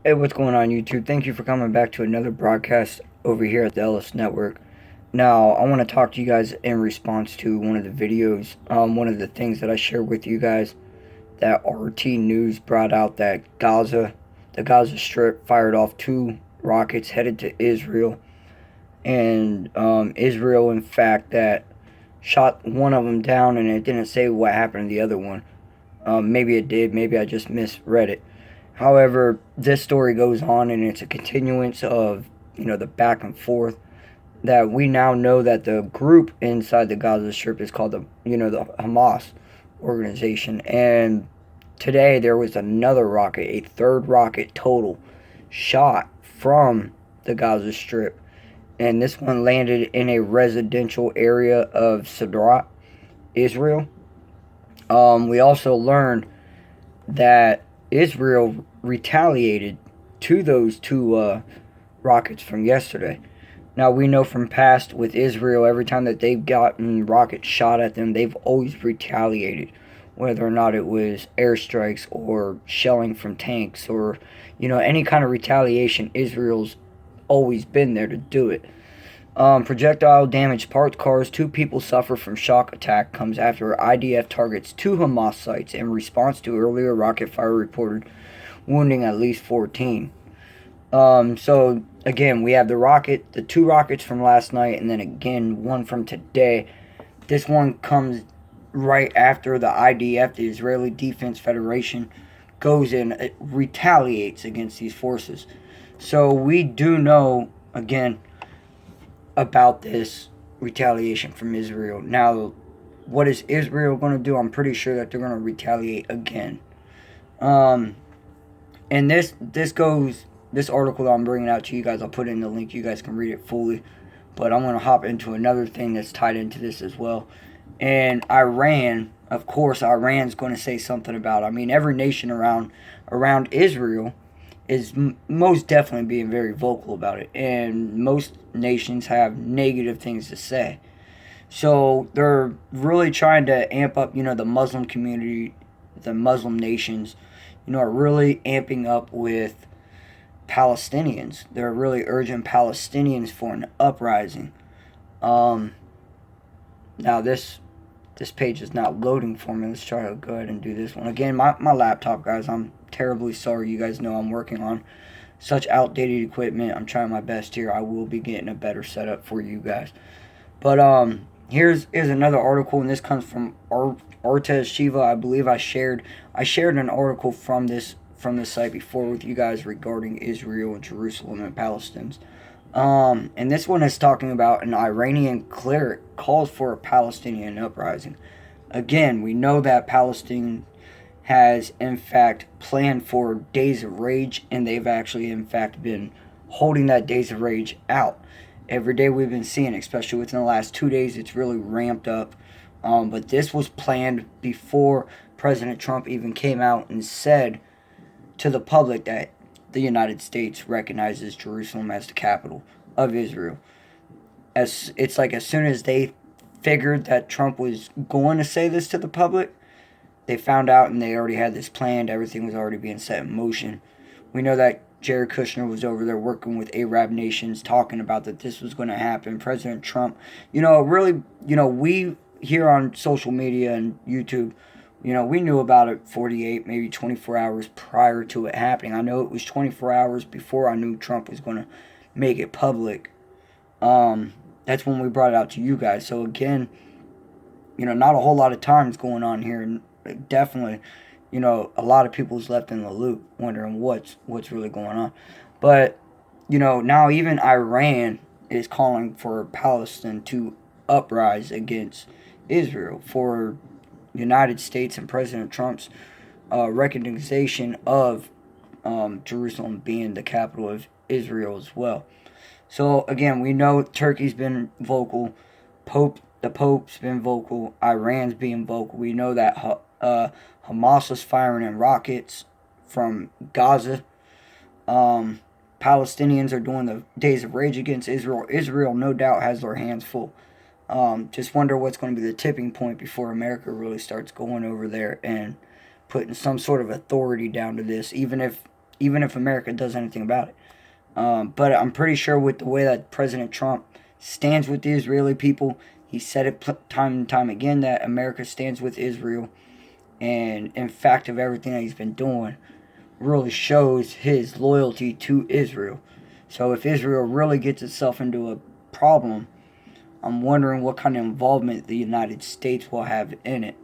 Hey, what's going on, YouTube? Thank you for coming back to another broadcast over here at the Ellis Network. Now, I want to talk to you guys in response to one of the videos, one of the things that I shared with you guys that RT News brought out that the Gaza Strip fired off two rockets headed to Israel. And Israel, in fact, that shot one of them down, and it didn't say what happened to the other one. Maybe it did, maybe I just misread it. However, this story goes on, and it's a continuance of the back and forth that we now know that the group inside the Gaza Strip is called the Hammas organization. And today there was another rocket, a third rocket total, shot from the Gaza Strip, and this one landed in a residential area of Sderot, Israel. We also learned that Israel retaliated to those two rockets from yesterday. Now, we know from past with Israel, every time that they've gotten rockets shot at them, they've always retaliated, whether or not it was airstrikes or shelling from tanks or, any kind of retaliation. Israel's always been there to do it. Projectile damage parked cars. Two people suffer from shock attack comes after IDF targets two Hamas sites in response to earlier rocket fire reported wounding at least 14. So again, we have the two rockets from last night, and then again one from today. This one comes right after the IDF, the Israeli Defense Federation, goes in, it retaliates against these forces. So we do know again about this retaliation from Israel. Now, what is Israel going to do? I'm pretty sure that they're going to retaliate again. Um, and this article that I'm bringing out to you guys, I'll put in the link. You guys can read it fully. But I'm going to hop into another thing that's tied into this as well. And Iran, of course, Iran's going to say something about. I mean, every nation around Israel is most definitely being very vocal about it, and most nations have negative things to say. So they're really trying to amp up, the Muslim community, the Muslim nations, are really amping up with Palestinians. They're really urging Palestinians for an uprising. Um, Now this page is not loading for me. Let's try to go ahead and do this one again. My laptop, guys. I'm terribly sorry. You guys know I'm working on such outdated equipment. I'm trying my best here. I will be getting a better setup for you guys. But here's another article, and this comes from Artez Shiva. I believe I shared an article from this site before with you guys regarding Israel and Jerusalem and Palestine. And this one is talking about an Iranian cleric calls for a Palestinian uprising. Again, we know that Palestine has in fact planned for Days of Rage, and they've actually in fact been holding that Days of Rage out. Every day we've been seeing, especially within the last 2 days, it's really ramped up. But this was planned before President Trump even came out and said to the public that the United States recognizes Jerusalem as the capital of Israel. As it's like as soon as they figured that Trump was going to say this to the public, they found out and they already had this planned. Everything was already being set in motion. We know that Jared Kushner was over there working with Arab nations, talking about that this was going to happen. President Trump, really, we here on social media and YouTube, we knew about it 48, maybe 24 hours prior to it happening. I know it was 24 hours before I knew Trump was going to make it public. That's when we brought it out to you guys. So again, not a whole lot of time's going on here, and definitely, a lot of people's left in the loop, wondering what's really going on. But now even Iran is calling for Palestine to uprise against Israel for United States and President Trump's recognition of Jerusalem being the capital of Israel as well. So again, we know Turkey's been vocal, the Pope's been vocal, Iran's being vocal. We know that Hamas is firing in rockets from Gaza. Palestinians are doing the Days of Rage against Israel. Israel, no doubt, has their hands full. Just wonder what's going to be the tipping point before America really starts going over there and putting some sort of authority down to this. even if America does anything about it. But I'm pretty sure with the way that President Trump stands with the Israeli people, he said it time and time again that America stands with Israel. And in fact of everything that he's been doing really shows his loyalty to Israel. So if Israel really gets itself into a problem, I'm wondering what kind of involvement the United States will have in it.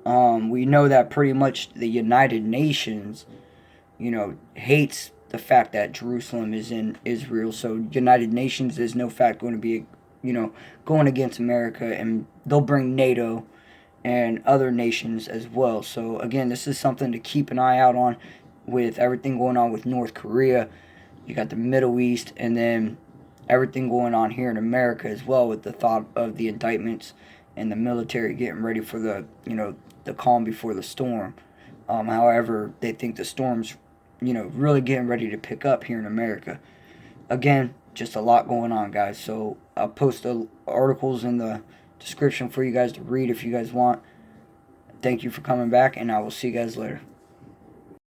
We know that pretty much the United Nations, hates the fact that Jerusalem is in Israel. So United Nations is no fact going to be, going against America, and they'll bring NATO and other nations as well. So again, this is something to keep an eye out on with everything going on with North Korea. You got the Middle East, and then everything going on here in America as well, with the thought of the indictments and the military getting ready for the the calm before the storm. However, they think the storm's really getting ready to pick up here in America. Again, just a lot going on, guys. So I'll post the articles in the description for you guys to read if you guys want. Thank you for coming back, and I will see you guys later.